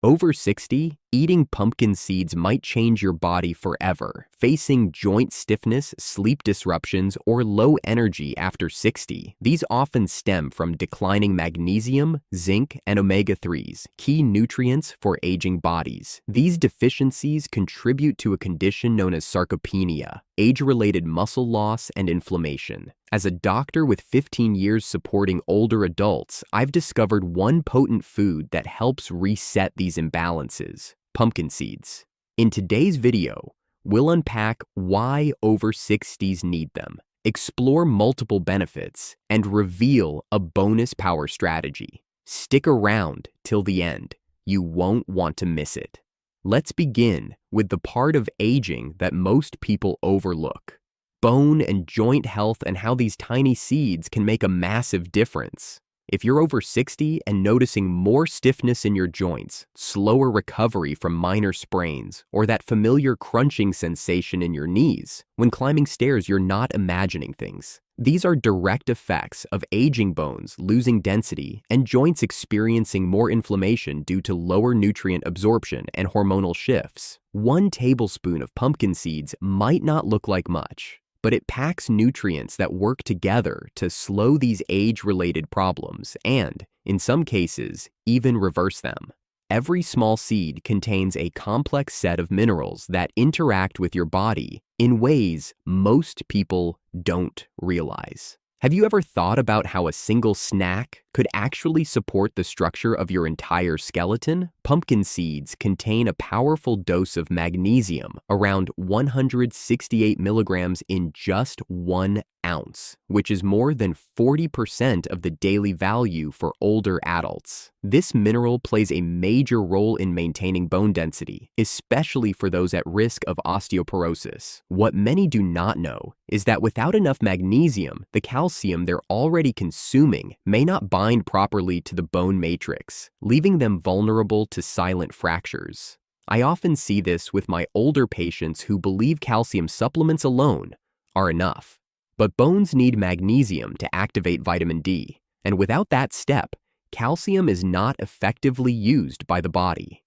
Over 60, eating pumpkin seeds might change your body forever. Facing joint stiffness, sleep disruptions, or low energy after 60, these often stem from declining magnesium, zinc, and omega-3s, key nutrients for aging bodies. These deficiencies contribute to a condition known as sarcopenia, age-related muscle loss and inflammation. As a doctor with 15 years supporting older adults, I've discovered one potent food that helps reset these imbalances: pumpkin seeds. In today's video, we'll unpack why over 60s need them, explore multiple benefits, and reveal a bonus power strategy. Stick around till the end. You won't want to miss it. Let's begin with the part of aging that most people overlook: bone and joint health, and how these tiny seeds can make a massive difference. If you're over 60 and noticing more stiffness in your joints, slower recovery from minor sprains, or that familiar crunching sensation in your knees, when climbing stairs you're not imagining things, these are direct effects of aging bones losing density and joints experiencing more inflammation due to lower nutrient absorption and hormonal shifts. 1 tablespoon of pumpkin seeds might not look like much, but it packs nutrients that work together to slow these age-related problems and, in some cases, even reverse them. Every small seed contains a complex set of minerals that interact with your body in ways most people don't realize. Have you ever thought about how a single snack could actually support the structure of your entire skeleton? Pumpkin seeds contain a powerful dose of magnesium, around 168 milligrams in just 1 ounce, which is more than 40% of the daily value for older adults. This mineral plays a major role in maintaining bone density, especially for those at risk of osteoporosis. What many do not know is that without enough magnesium, the calcium they're already consuming may not bind properly to the bone matrix, leaving them vulnerable to silent fractures. I often see this with my older patients who believe calcium supplements alone are enough. But bones need magnesium to activate vitamin D, and without that step, calcium is not effectively used by the body.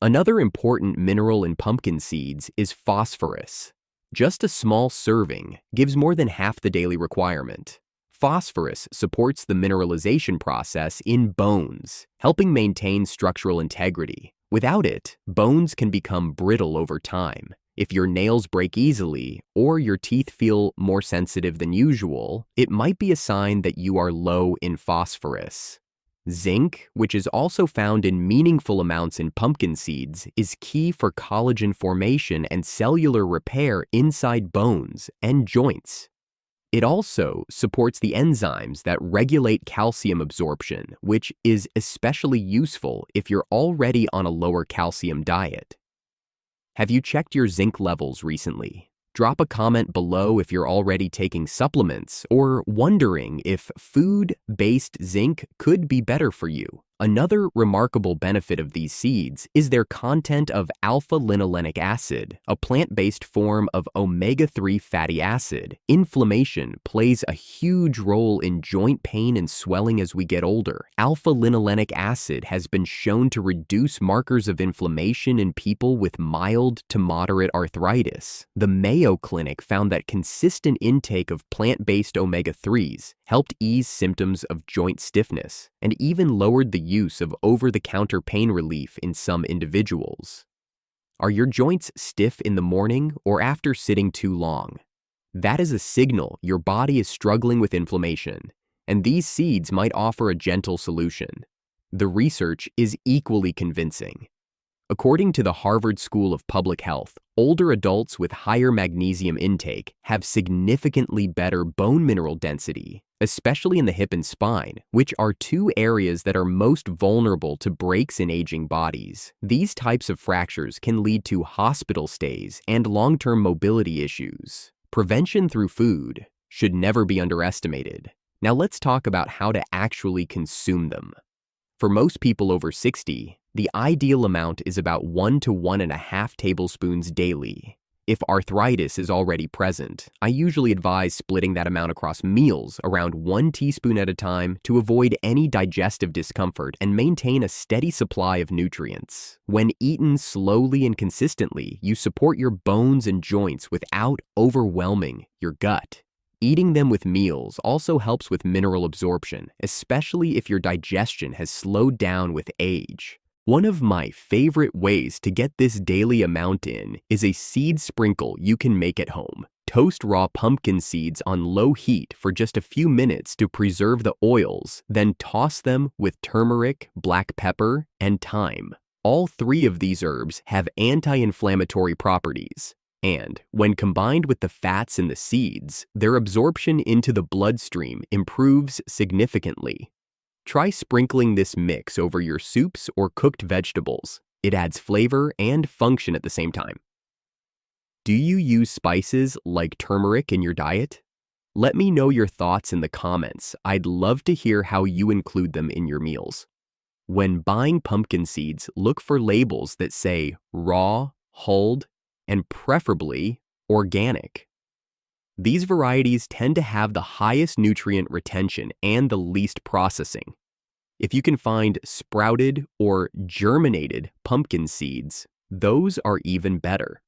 Another important mineral in pumpkin seeds is phosphorus. Just a small serving gives more than half the daily requirement. Phosphorus supports the mineralization process in bones, helping maintain structural integrity. Without it, bones can become brittle over time. If your nails break easily or your teeth feel more sensitive than usual, it might be a sign that you are low in phosphorus. Zinc, which is also found in meaningful amounts in pumpkin seeds, is key for collagen formation and cellular repair inside bones and joints. It also supports the enzymes that regulate calcium absorption, which is especially useful if you're already on a lower calcium diet. Have you checked your zinc levels recently? Drop a comment below if you're already taking supplements or wondering if food-based zinc could be better for you. Another remarkable benefit of these seeds is their content of alpha-linolenic acid, a plant-based form of omega-3 fatty acid. Inflammation plays a huge role in joint pain and swelling as we get older. Alpha-linolenic acid has been shown to reduce markers of inflammation in people with mild to moderate arthritis. The Mayo Clinic found that consistent intake of plant-based omega-3s helped ease symptoms of joint stiffness and even lowered the use of over-the-counter pain relief in some individuals. Are your joints stiff in the morning or after sitting too long? That is a signal your body is struggling with inflammation, and these seeds might offer a gentle solution. The research is equally convincing. According to the Harvard School of Public Health, older adults with higher magnesium intake have significantly better bone mineral density, especially in the hip and spine, which are 2 areas that are most vulnerable to breaks in aging bodies. These types of fractures can lead to hospital stays and long-term mobility issues. Prevention through food should never be underestimated. Now let's talk about how to actually consume them. For most people over 60, the ideal amount is about 1 to 1.5 tablespoons daily. If arthritis is already present, I usually advise splitting that amount across meals around 1 teaspoon at a time to avoid any digestive discomfort and maintain a steady supply of nutrients. When eaten slowly and consistently, you support your bones and joints without overwhelming your gut. Eating them with meals also helps with mineral absorption, especially if your digestion has slowed down with age. One of my favorite ways to get this daily amount in is a seed sprinkle you can make at home. Toast raw pumpkin seeds on low heat for just a few minutes to preserve the oils, then toss them with turmeric, black pepper, and thyme. All 3 of these herbs have anti-inflammatory properties, and when combined with the fats in the seeds, their absorption into the bloodstream improves significantly. Try sprinkling this mix over your soups or cooked vegetables. It adds flavor and function at the same time. Do you use spices like turmeric in your diet? Let me know your thoughts in the comments. I'd love to hear how you include them in your meals. When buying pumpkin seeds, look for labels that say raw, hulled, and preferably organic. These varieties tend to have the highest nutrient retention and the least processing. If you can find sprouted or germinated pumpkin seeds, those are even better.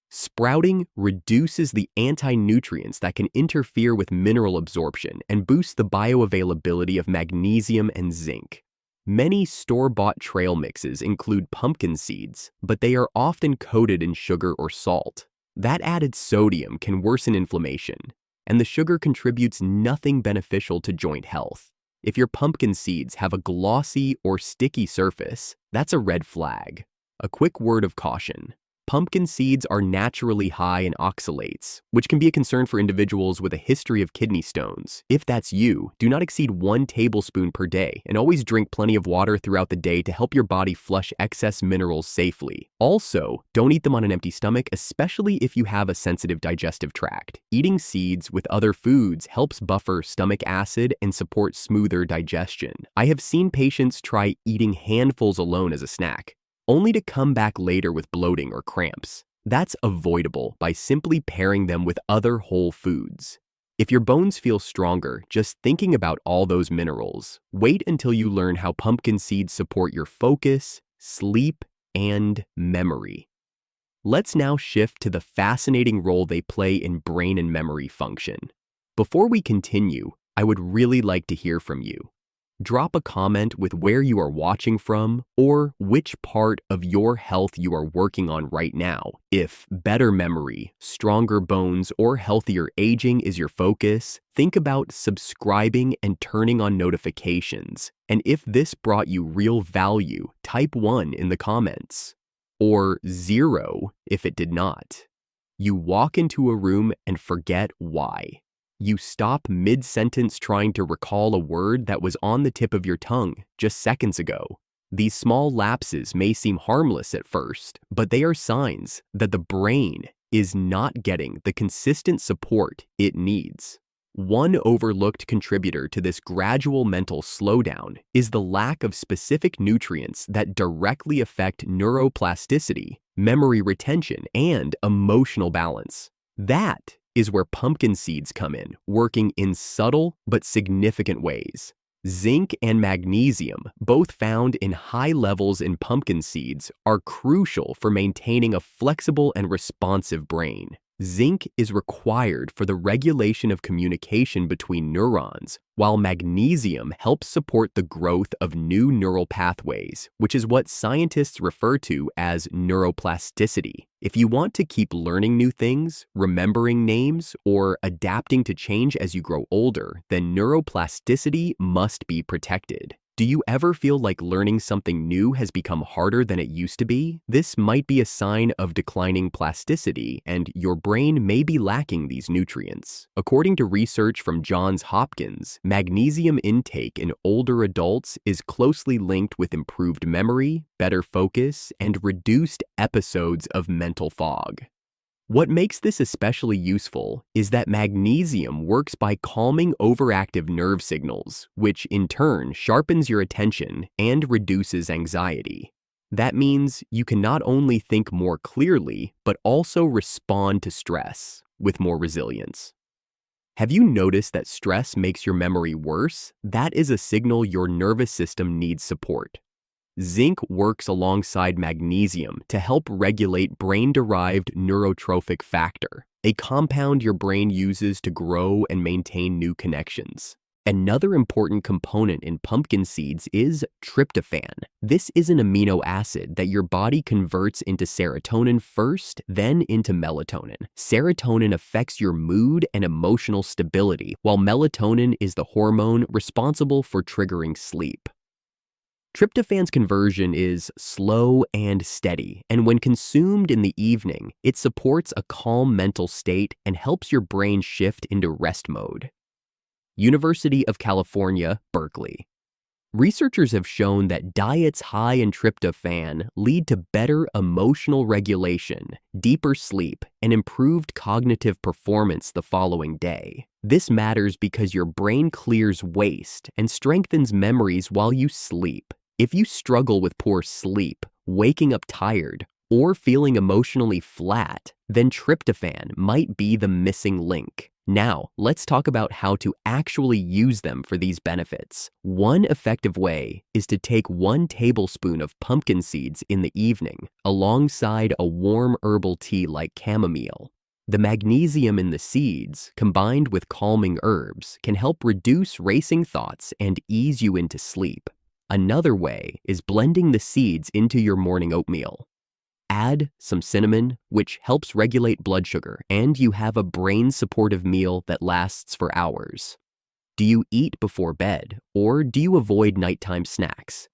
Sprouting reduces the anti-nutrients that can interfere with mineral absorption and boost the bioavailability of magnesium and zinc. Many store-bought trail mixes include pumpkin seeds, but they are often coated in sugar or salt. That added sodium can worsen inflammation, and the sugar contributes nothing beneficial to joint health. If your pumpkin seeds have a glossy or sticky surface, that's a red flag. A quick word of caution. Pumpkin seeds are naturally high in oxalates, which can be a concern for individuals with a history of kidney stones. If that's you, do not exceed 1 tablespoon per day, and always drink plenty of water throughout the day to help your body flush excess minerals safely. Also, don't eat them on an empty stomach, especially if you have a sensitive digestive tract. Eating seeds with other foods helps buffer stomach acid and support smoother digestion. I have seen patients try eating handfuls alone as a snack, only to come back later with bloating or cramps. That's avoidable by simply pairing them with other whole foods. If your bones feel stronger just thinking about all those minerals, wait until you learn how pumpkin seeds support your focus, sleep, and memory. Let's now shift to the fascinating role they play in brain and memory function. Before we continue, I would really like to hear from you. Drop a comment with where you are watching from or which part of your health you are working on right now. If better memory, stronger bones, or healthier aging is your focus, think about subscribing and turning on notifications. And if this brought you real value, type 1 in the comments. Or 0 if it did not. You walk into a room and forget why. You stop mid-sentence trying to recall a word that was on the tip of your tongue just seconds ago. These small lapses may seem harmless at first, but they are signs that the brain is not getting the consistent support it needs. One overlooked contributor to this gradual mental slowdown is the lack of specific nutrients that directly affect neuroplasticity, memory retention, and emotional balance. That is where pumpkin seeds come in, working in subtle but significant ways. Zinc and magnesium, both found in high levels in pumpkin seeds, are crucial for maintaining a flexible and responsive brain. Zinc is required for the regulation of communication between neurons, while magnesium helps support the growth of new neural pathways, which is what scientists refer to as neuroplasticity. If you want to keep learning new things, remembering names, or adapting to change as you grow older, then neuroplasticity must be protected. Do you ever feel like learning something new has become harder than it used to be? This might be a sign of declining plasticity, and your brain may be lacking these nutrients. According to research from Johns Hopkins, magnesium intake in older adults is closely linked with improved memory, better focus, and reduced episodes of mental fog. What makes this especially useful is that magnesium works by calming overactive nerve signals, which in turn sharpens your attention and reduces anxiety. That means you can not only think more clearly, but also respond to stress with more resilience. Have you noticed that stress makes your memory worse? That is a signal your nervous system needs support. Zinc works alongside magnesium to help regulate brain-derived neurotrophic factor, a compound your brain uses to grow and maintain new connections. Another important component in pumpkin seeds is tryptophan. This is an amino acid that your body converts into serotonin first, then into melatonin. Serotonin affects your mood and emotional stability, while melatonin is the hormone responsible for triggering sleep. Tryptophan's conversion is slow and steady, and when consumed in the evening, it supports a calm mental state and helps your brain shift into rest mode. University of California, Berkeley. Researchers have shown that diets high in tryptophan lead to better emotional regulation, deeper sleep, and improved cognitive performance the following day. This matters because your brain clears waste and strengthens memories while you sleep. If you struggle with poor sleep, waking up tired, or feeling emotionally flat, then tryptophan might be the missing link. Now, let's talk about how to actually use them for these benefits. One effective way is to take 1 tablespoon of pumpkin seeds in the evening alongside a warm herbal tea like chamomile. The magnesium in the seeds, combined with calming herbs, can help reduce racing thoughts and ease you into sleep. Another way is blending the seeds into your morning oatmeal. Add some cinnamon, which helps regulate blood sugar, and you have a brain-supportive meal that lasts for hours. Do you eat before bed, or do you avoid nighttime snacks?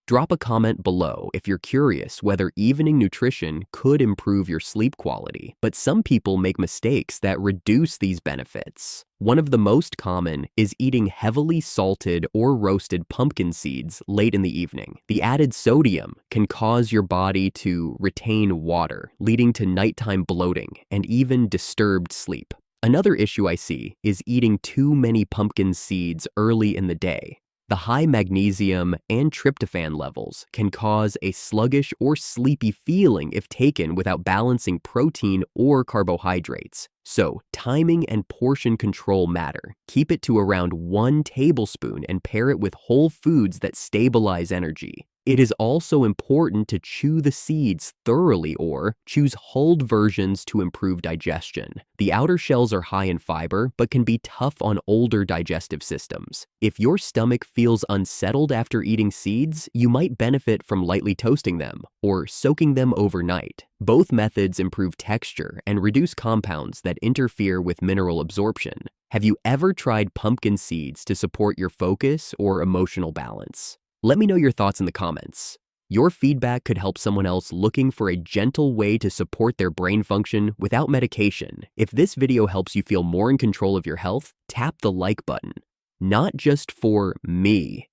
Drop a comment below if you're curious whether evening nutrition could improve your sleep quality, but some people make mistakes that reduce these benefits. One of the most common is eating heavily salted or roasted pumpkin seeds late in the evening. The added sodium can cause your body to retain water, leading to nighttime bloating and even disturbed sleep. Another issue I see is eating too many pumpkin seeds early in the day. The high magnesium and tryptophan levels can cause a sluggish or sleepy feeling if taken without balancing protein or carbohydrates. So, timing and portion control matter. Keep it to around 1 tablespoon and pair it with whole foods that stabilize energy. It is also important to chew the seeds thoroughly or choose hulled versions to improve digestion. The outer shells are high in fiber but can be tough on older digestive systems. If your stomach feels unsettled after eating seeds, you might benefit from lightly toasting them or soaking them overnight. Both methods improve texture and reduce compounds that interfere with mineral absorption. Have you ever tried pumpkin seeds to support your focus or emotional balance? Let me know your thoughts in the comments. Your feedback could help someone else looking for a gentle way to support their brain function without medication. If this video helps you feel more in control of your health, tap the like button. Not just for me,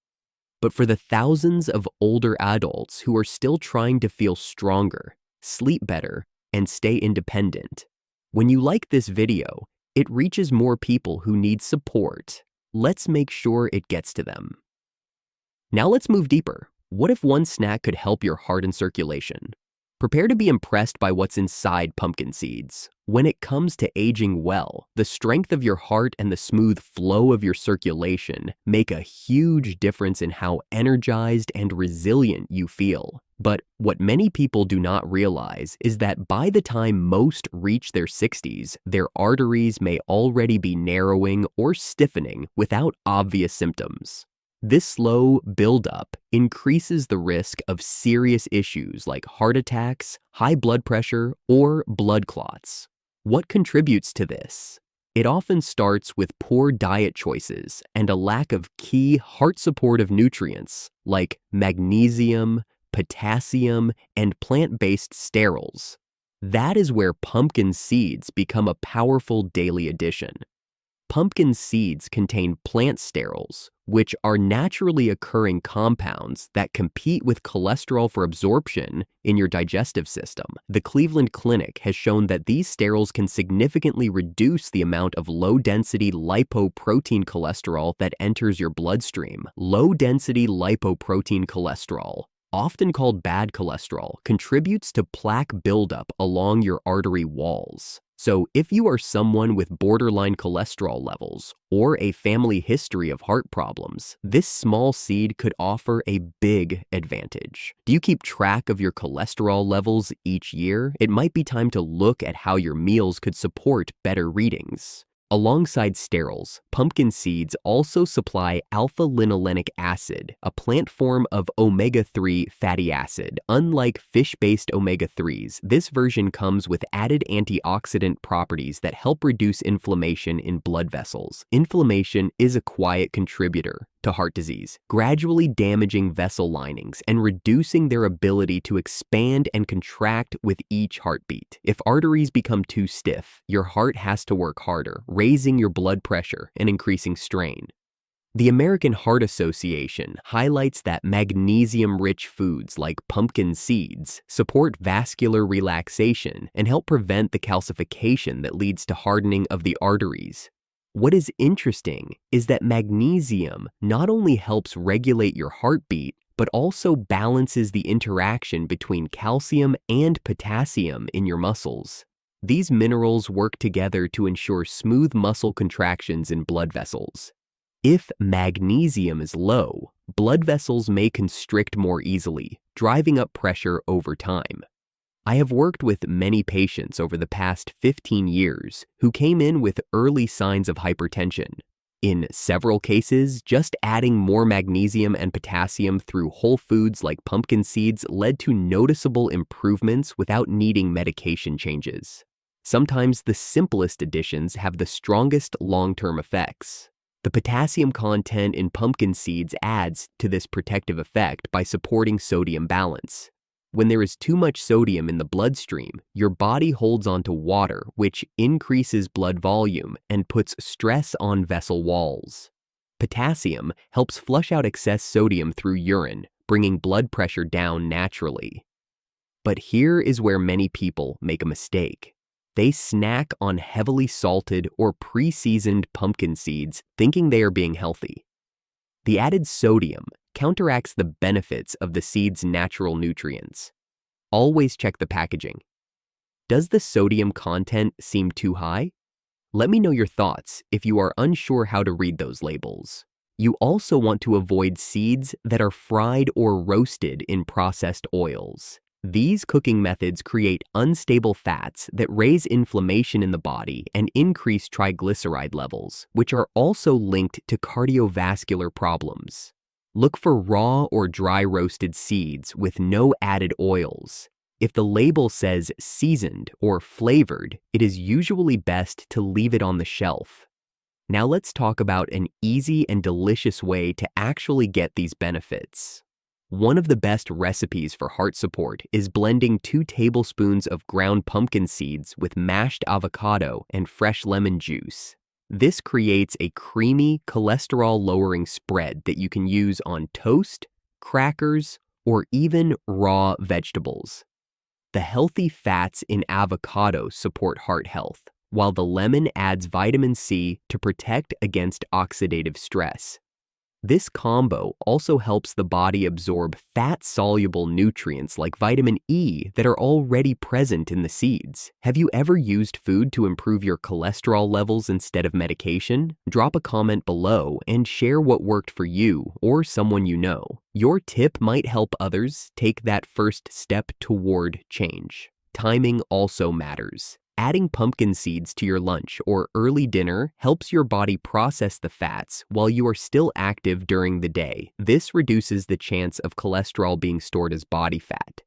but for the thousands of older adults who are still trying to feel stronger, sleep better, and stay independent. When you like this video, it reaches more people who need support. Let's make sure it gets to them. Now let's move deeper. What if one snack could help your heart and circulation? Prepare to be impressed by what's inside pumpkin seeds. When it comes to aging well, the strength of your heart and the smooth flow of your circulation make a huge difference in how energized and resilient you feel. But what many people do not realize is that by the time most reach their 60s, their arteries may already be narrowing or stiffening without obvious symptoms. This slow buildup increases the risk of serious issues like heart attacks, high blood pressure, or blood clots. What contributes to this? It often starts with poor diet choices and a lack of key heart-supportive nutrients like magnesium, potassium, and plant-based sterols. That is where pumpkin seeds become a powerful daily addition. Pumpkin seeds contain plant sterols, which are naturally occurring compounds that compete with cholesterol for absorption in your digestive system. The Cleveland Clinic has shown that these sterols can significantly reduce the amount of low-density lipoprotein cholesterol that enters your bloodstream. Low-density lipoprotein cholesterol, often called bad cholesterol, contributes to plaque buildup along your artery walls. So if you are someone with borderline cholesterol levels or a family history of heart problems, this small seed could offer a big advantage. Do you keep track of your cholesterol levels each year? It might be time to look at how your meals could support better readings. Alongside sterols, pumpkin seeds also supply alpha-linolenic acid, a plant form of omega-3 fatty acid. Unlike fish-based omega-3s, this version comes with added antioxidant properties that help reduce inflammation in blood vessels. Inflammation is a quiet contributor to heart disease, gradually damaging vessel linings and reducing their ability to expand and contract with each heartbeat. If arteries become too stiff, your heart has to work harder, raising your blood pressure and increasing strain. The American Heart Association highlights that magnesium-rich foods like pumpkin seeds support vascular relaxation and help prevent the calcification that leads to hardening of the arteries. What is interesting is that magnesium not only helps regulate your heartbeat, but also balances the interaction between calcium and potassium in your muscles. These minerals work together to ensure smooth muscle contractions in blood vessels. If magnesium is low, blood vessels may constrict more easily, driving up pressure over time. I have worked with many patients over the past 15 years who came in with early signs of hypertension. In several cases, just adding more magnesium and potassium through whole foods like pumpkin seeds led to noticeable improvements without needing medication changes. Sometimes the simplest additions have the strongest long-term effects. The potassium content in pumpkin seeds adds to this protective effect by supporting sodium balance. When there is too much sodium in the bloodstream, your body holds onto water, which increases blood volume and puts stress on vessel walls. Potassium helps flush out excess sodium through urine, bringing blood pressure down naturally. But here is where many people make a mistake. They snack on heavily salted or pre-seasoned pumpkin seeds, thinking they are being healthy. The added sodium counteracts the benefits of the seed's natural nutrients. Always check the packaging. Does the sodium content seem too high? Let me know your thoughts if you are unsure how to read those labels. You also want to avoid seeds that are fried or roasted in processed oils. These cooking methods create unstable fats that raise inflammation in the body and increase triglyceride levels, which are also linked to cardiovascular problems. Look for raw or dry roasted seeds with no added oils. If the label says seasoned or flavored, it is usually best to leave it on the shelf. Now let's talk about an easy and delicious way to actually get these benefits. One of the best recipes for heart support is blending 2 tablespoons of ground pumpkin seeds with mashed avocado and fresh lemon juice. This creates a creamy, cholesterol-lowering spread that you can use on toast, crackers, or even raw vegetables. The healthy fats in avocado support heart health, while the lemon adds vitamin C to protect against oxidative stress. This combo also helps the body absorb fat-soluble nutrients like vitamin E that are already present in the seeds. Have you ever used food to improve your cholesterol levels instead of medication? Drop a comment below and share what worked for you or someone you know. Your tip might help others take that first step toward change. Timing also matters. Adding pumpkin seeds to your lunch or early dinner helps your body process the fats while you are still active during the day. This reduces the chance of cholesterol being stored as body fat.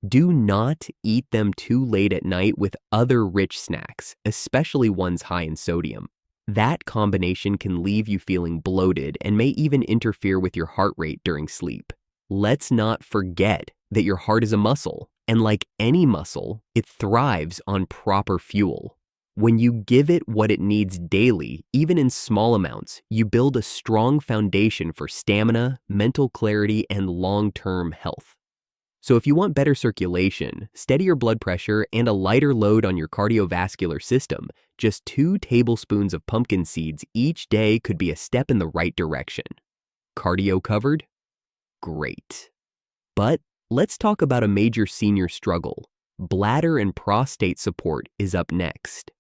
Do not eat them too late at night with other rich snacks, especially ones high in sodium. That combination can leave you feeling bloated and may even interfere with your heart rate during sleep. Let's not forget that your heart is a muscle. And like any muscle, it thrives on proper fuel. When you give it what it needs daily, even in small amounts, you build a strong foundation for stamina, mental clarity, and long-term health. So if you want better circulation, steadier blood pressure, and a lighter load on your cardiovascular system, just 2 tablespoons of pumpkin seeds each day could be a step in the right direction. Cardio covered? Great. But Let's talk about a major senior struggle. Bladder and prostate support is up next.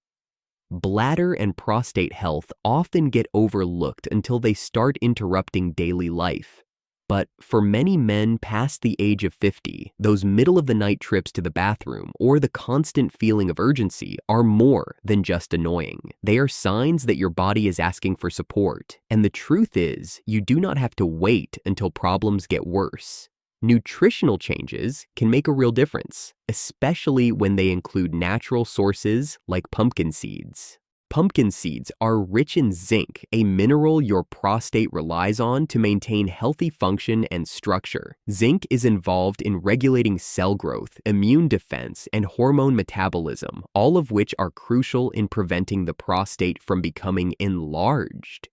Bladder and prostate health often get overlooked until they start interrupting daily life. But for many men past the age of 50, those middle-of-the-night trips to the bathroom or the constant feeling of urgency are more than just annoying. They are signs that your body is asking for support, and the truth is, you do not have to wait until problems get worse. Nutritional changes can make a real difference, especially when they include natural sources like pumpkin seeds. Pumpkin seeds are rich in zinc, a mineral your prostate relies on to maintain healthy function and structure. Zinc is involved in regulating cell growth, immune defense, and hormone metabolism, all of which are crucial in preventing the prostate from becoming enlarged.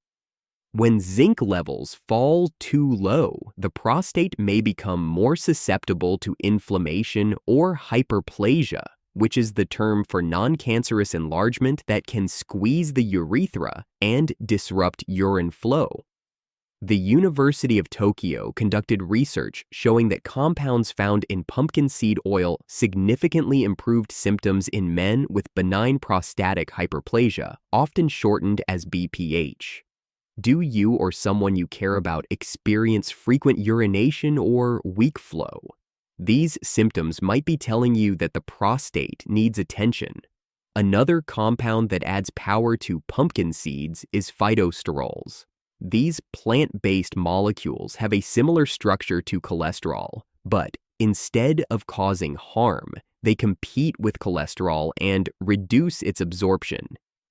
When zinc levels fall too low, the prostate may become more susceptible to inflammation or hyperplasia, which is the term for non-cancerous enlargement that can squeeze the urethra and disrupt urine flow. The University of Tokyo conducted research showing that compounds found in pumpkin seed oil significantly improved symptoms in men with benign prostatic hyperplasia, often shortened as BPH. Do you or someone you care about experience frequent urination or weak flow? These symptoms might be telling you that the prostate needs attention. Another compound that adds power to pumpkin seeds is phytosterols. These plant-based molecules have a similar structure to cholesterol, but instead of causing harm, they compete with cholesterol and reduce its absorption.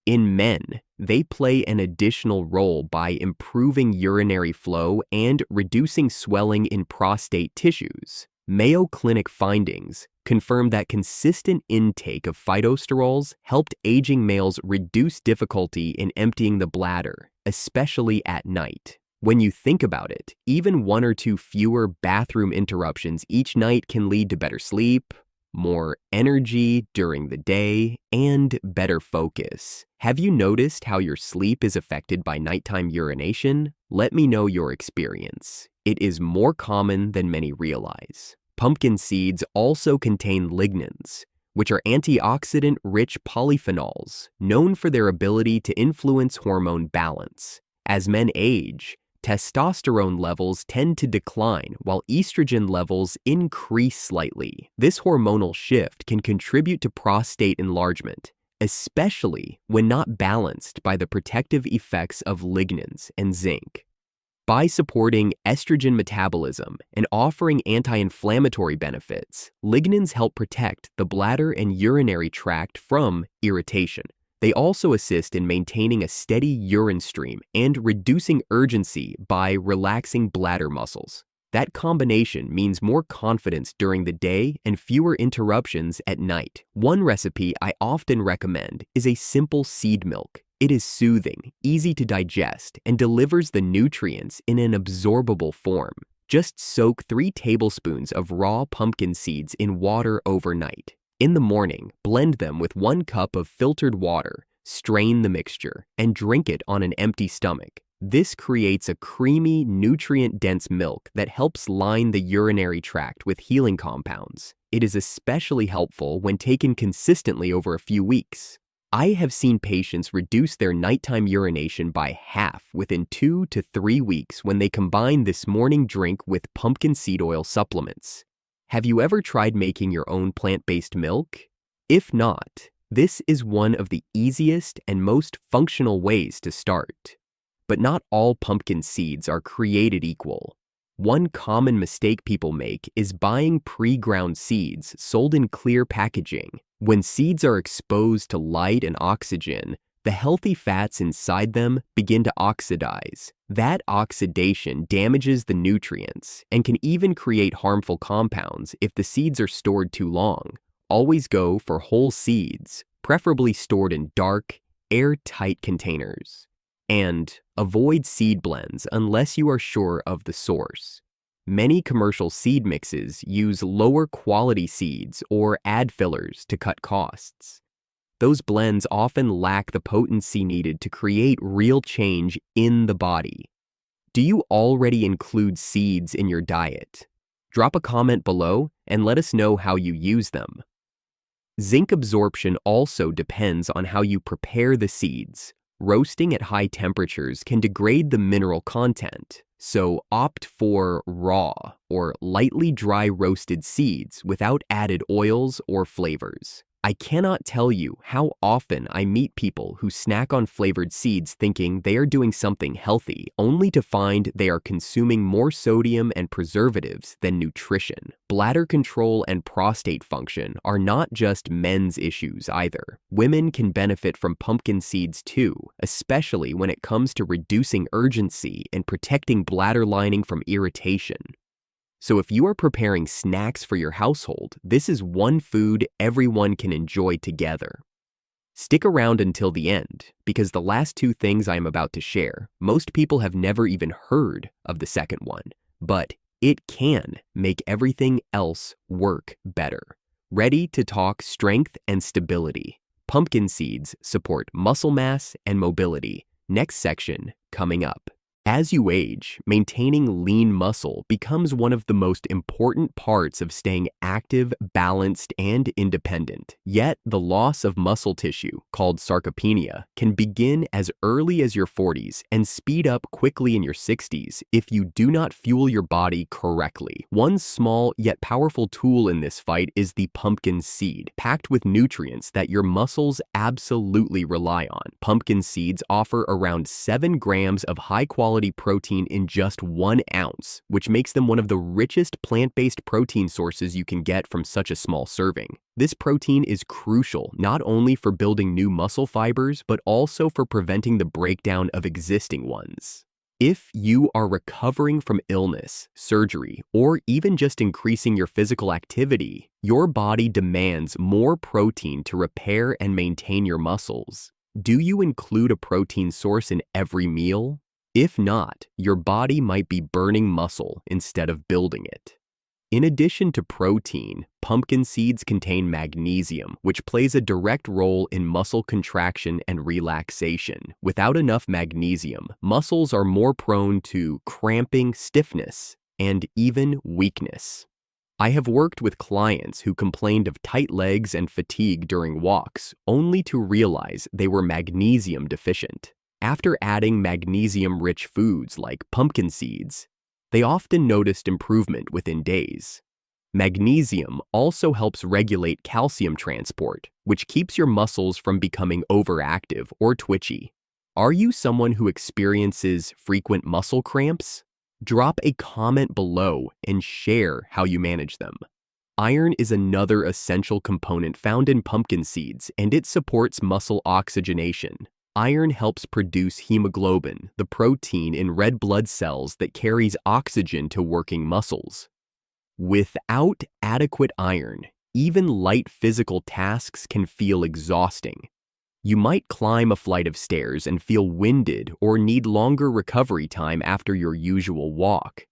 In men, they play an additional role by improving urinary flow and reducing swelling in prostate tissues. Mayo Clinic findings confirm that consistent intake of phytosterols helped aging males reduce difficulty in emptying the bladder, especially at night. When you think about it, even 1 or 2 fewer bathroom interruptions each night can lead to better sleep, more energy during the day, and better focus. Have you noticed how your sleep is affected by nighttime urination? Let me know your experience. It is more common than many realize. Pumpkin seeds also contain lignans, which are antioxidant-rich polyphenols known for their ability to influence hormone balance. As men age, testosterone levels tend to decline while estrogen levels increase slightly. This hormonal shift can contribute to prostate enlargement, especially when not balanced by the protective effects of lignans and zinc. By supporting estrogen metabolism and offering anti-inflammatory benefits, lignans help protect the bladder and urinary tract from irritation. They also assist in maintaining a steady urine stream and reducing urgency by relaxing bladder muscles. That combination means more confidence during the day and fewer interruptions at night. One recipe I often recommend is a simple seed milk. It is soothing, easy to digest, and delivers the nutrients in an absorbable form. Just soak 3 tablespoons of raw pumpkin seeds in water overnight. In the morning, blend them with 1 cup of filtered water, strain the mixture, and drink it on an empty stomach. This creates a creamy, nutrient-dense milk that helps line the urinary tract with healing compounds. It is especially helpful when taken consistently over a few weeks. I have seen patients reduce their nighttime urination by half within 2 to 3 weeks when they combine this morning drink with pumpkin seed oil supplements. Have you ever tried making your own plant-based milk? If not, this is one of the easiest and most functional ways to start. But not all pumpkin seeds are created equal. One common mistake people make is buying pre-ground seeds sold in clear packaging. When seeds are exposed to light and oxygen, the healthy fats inside them begin to oxidize. That oxidation damages the nutrients and can even create harmful compounds if the seeds are stored too long. Always go for whole seeds, preferably stored in dark, airtight containers. And avoid seed blends unless you are sure of the source. Many commercial seed mixes use lower quality seeds or add fillers to cut costs. Those blends often lack the potency needed to create real change in the body. Do you already include seeds in your diet? Drop a comment below and let us know how you use them. Zinc absorption also depends on how you prepare the seeds. Roasting at high temperatures can degrade the mineral content, so opt for raw or lightly dry roasted seeds without added oils or flavors. I cannot tell you how often I meet people who snack on flavored seeds thinking they are doing something healthy, only to find they are consuming more sodium and preservatives than nutrition. Bladder control and prostate function are not just men's issues either. Women can benefit from pumpkin seeds too, especially when it comes to reducing urgency and protecting bladder lining from irritation. So if you are preparing snacks for your household, this is one food everyone can enjoy together. Stick around until the end, because the last two things I am about to share, most people have never even heard of the second one, but it can make everything else work better. Ready to talk strength and stability. Pumpkin seeds support muscle mass and mobility. Next section coming up. As you age, maintaining lean muscle becomes one of the most important parts of staying active, balanced, and independent. Yet, the loss of muscle tissue, called sarcopenia, can begin as early as your 40s and speed up quickly in your 60s if you do not fuel your body correctly. One small yet powerful tool in this fight is the pumpkin seed, packed with nutrients that your muscles absolutely rely on. Pumpkin seeds offer around 7 grams of high-quality protein in just 1 ounce, which makes them one of the richest plant-based protein sources you can get from such a small serving. This protein is crucial not only for building new muscle fibers, but also for preventing the breakdown of existing ones. If you are recovering from illness, surgery, or even just increasing your physical activity, your body demands more protein to repair and maintain your muscles. Do you include a protein source in every meal? If not, your body might be burning muscle instead of building it. In addition to protein, pumpkin seeds contain magnesium, which plays a direct role in muscle contraction and relaxation. Without enough magnesium, muscles are more prone to cramping, stiffness, and even weakness. I have worked with clients who complained of tight legs and fatigue during walks, only to realize they were magnesium deficient. After adding magnesium-rich foods like pumpkin seeds, they often noticed improvement within days. Magnesium also helps regulate calcium transport, which keeps your muscles from becoming overactive or twitchy. Are you someone who experiences frequent muscle cramps? Drop a comment below and share how you manage them. Iron is another essential component found in pumpkin seeds, and it supports muscle oxygenation. Iron helps produce hemoglobin, the protein in red blood cells that carries oxygen to working muscles. Without adequate iron, even light physical tasks can feel exhausting. You might climb a flight of stairs and feel winded or need longer recovery time after your usual walk.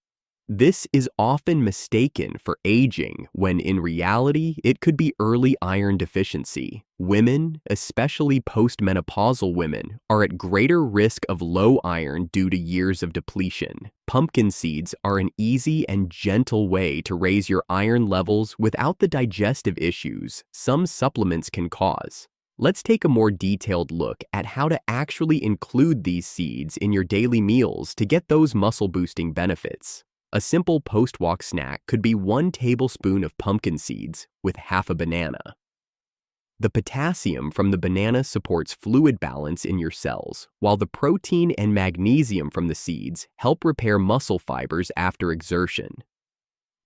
This is often mistaken for aging, when in reality, it could be early iron deficiency. Women, especially postmenopausal women, are at greater risk of low iron due to years of depletion. Pumpkin seeds are an easy and gentle way to raise your iron levels without the digestive issues some supplements can cause. Let's take a more detailed look at how to actually include these seeds in your daily meals to get those muscle-boosting benefits. A simple post-walk snack could be 1 tablespoon of pumpkin seeds with half a banana. The potassium from the banana supports fluid balance in your cells, while the protein and magnesium from the seeds help repair muscle fibers after exertion.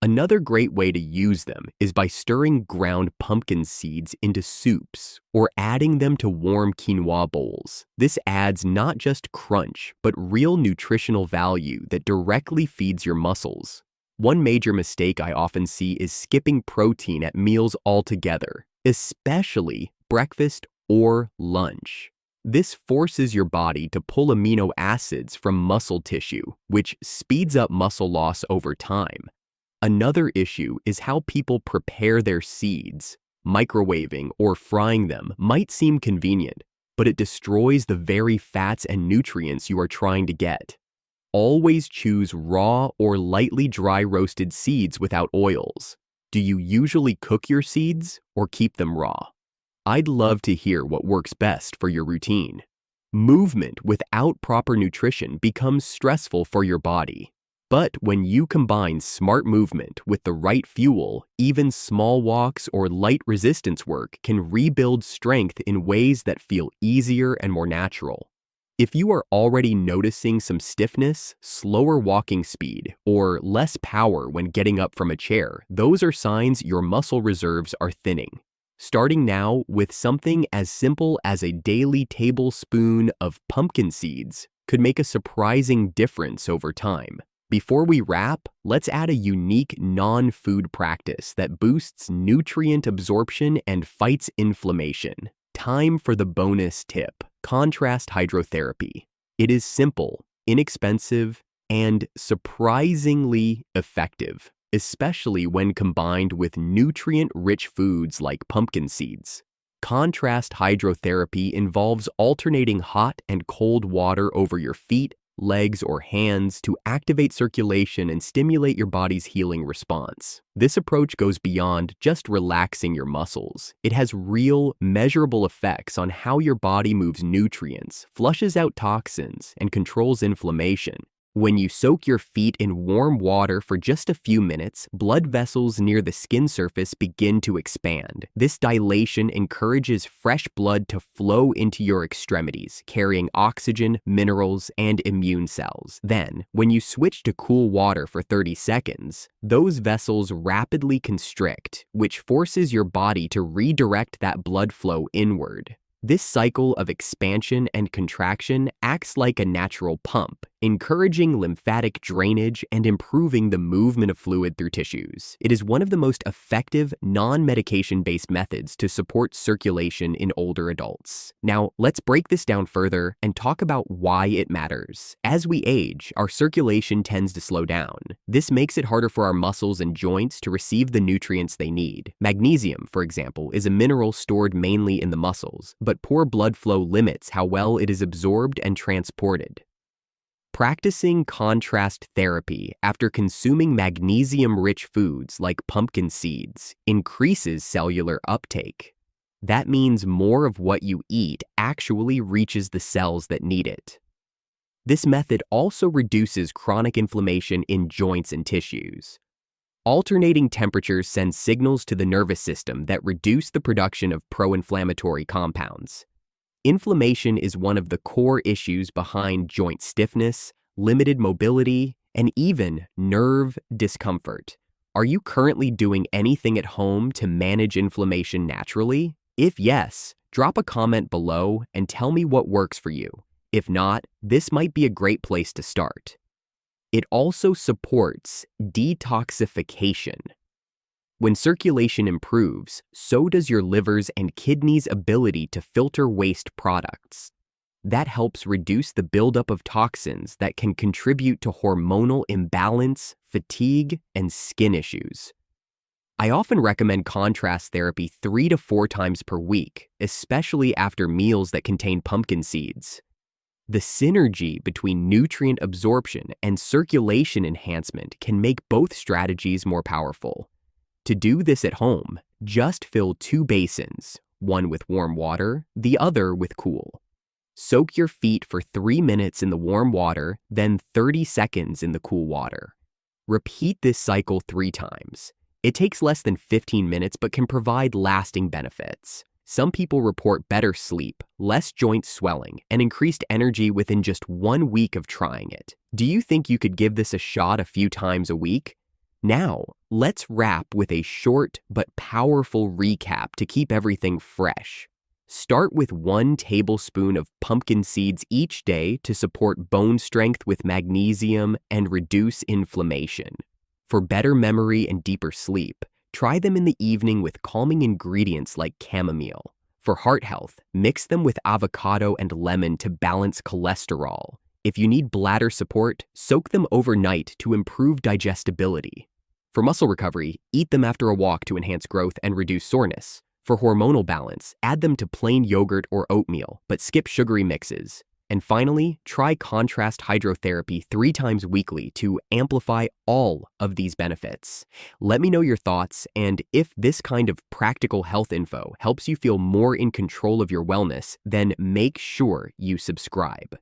Another great way to use them is by stirring ground pumpkin seeds into soups or adding them to warm quinoa bowls. This adds not just crunch, but real nutritional value that directly feeds your muscles. One major mistake I often see is skipping protein at meals altogether, especially breakfast or lunch. This forces your body to pull amino acids from muscle tissue, which speeds up muscle loss over time. Another issue is how people prepare their seeds. Microwaving or frying them might seem convenient, but it destroys the very fats and nutrients you are trying to get. Always choose raw or lightly dry roasted seeds without oils. Do you usually cook your seeds or keep them raw? I'd love to hear what works best for your routine. Movement without proper nutrition becomes stressful for your body. But when you combine smart movement with the right fuel, even small walks or light resistance work can rebuild strength in ways that feel easier and more natural. If you are already noticing some stiffness, slower walking speed, or less power when getting up from a chair, those are signs your muscle reserves are thinning. Starting now with something as simple as a daily tablespoon of pumpkin seeds could make a surprising difference over time. Before we wrap, let's add a unique non-food practice that boosts nutrient absorption and fights inflammation. Time for the bonus tip: contrast hydrotherapy. It is simple, inexpensive, and surprisingly effective, especially when combined with nutrient-rich foods like pumpkin seeds. Contrast hydrotherapy involves alternating hot and cold water over your feet, legs, or hands to activate circulation and stimulate your body's healing response. This approach goes beyond just relaxing your muscles. It has real, measurable effects on how your body moves nutrients, flushes out toxins, and controls inflammation. When you soak your feet in warm water for just a few minutes, blood vessels near the skin surface begin to expand. This dilation encourages fresh blood to flow into your extremities, carrying oxygen, minerals, and immune cells. Then, when you switch to cool water for 30 seconds, those vessels rapidly constrict, which forces your body to redirect that blood flow inward. This cycle of expansion and contraction acts like a natural pump, encouraging lymphatic drainage and improving the movement of fluid through tissues. It is one of the most effective non-medication-based methods to support circulation in older adults. Now, let's break this down further and talk about why it matters. As we age, our circulation tends to slow down. This makes it harder for our muscles and joints to receive the nutrients they need. Magnesium, for example, is a mineral stored mainly in the muscles, but poor blood flow limits how well it is absorbed and transported. Practicing contrast therapy after consuming magnesium-rich foods like pumpkin seeds increases cellular uptake. That means more of what you eat actually reaches the cells that need it. This method also reduces chronic inflammation in joints and tissues. Alternating temperatures send signals to the nervous system that reduce the production of pro-inflammatory compounds. Inflammation is one of the core issues behind joint stiffness, limited mobility, and even nerve discomfort. Are you currently doing anything at home to manage inflammation naturally? If yes, drop a comment below and tell me what works for you. If not, this might be a great place to start. It also supports detoxification. When circulation improves, so does your liver's and kidneys' ability to filter waste products. That helps reduce the buildup of toxins that can contribute to hormonal imbalance, fatigue, and skin issues. I often recommend contrast therapy 3 to 4 times per week, especially after meals that contain pumpkin seeds. The synergy between nutrient absorption and circulation enhancement can make both strategies more powerful. To do this at home, just fill 2 basins, one with warm water, the other with cool. Soak your feet for 3 minutes in the warm water, then 30 seconds in the cool water. Repeat this cycle 3 times. It takes less than 15 minutes but can provide lasting benefits. Some people report better sleep, less joint swelling, and increased energy within just 1 week of trying it. Do you think you could give this a shot a few times a week? Now, let's wrap with a short but powerful recap to keep everything fresh. Start with 1 tablespoon of pumpkin seeds each day to support bone strength with magnesium and reduce inflammation. For better memory and deeper sleep, try them in the evening with calming ingredients like chamomile. For heart health, mix them with avocado and lemon to balance cholesterol. If you need bladder support, soak them overnight to improve digestibility. For muscle recovery, eat them after a walk to enhance growth and reduce soreness. For hormonal balance, add them to plain yogurt or oatmeal, but skip sugary mixes. And finally, try contrast hydrotherapy 3 times weekly to amplify all of these benefits. Let me know your thoughts, and if this kind of practical health info helps you feel more in control of your wellness, then make sure you subscribe.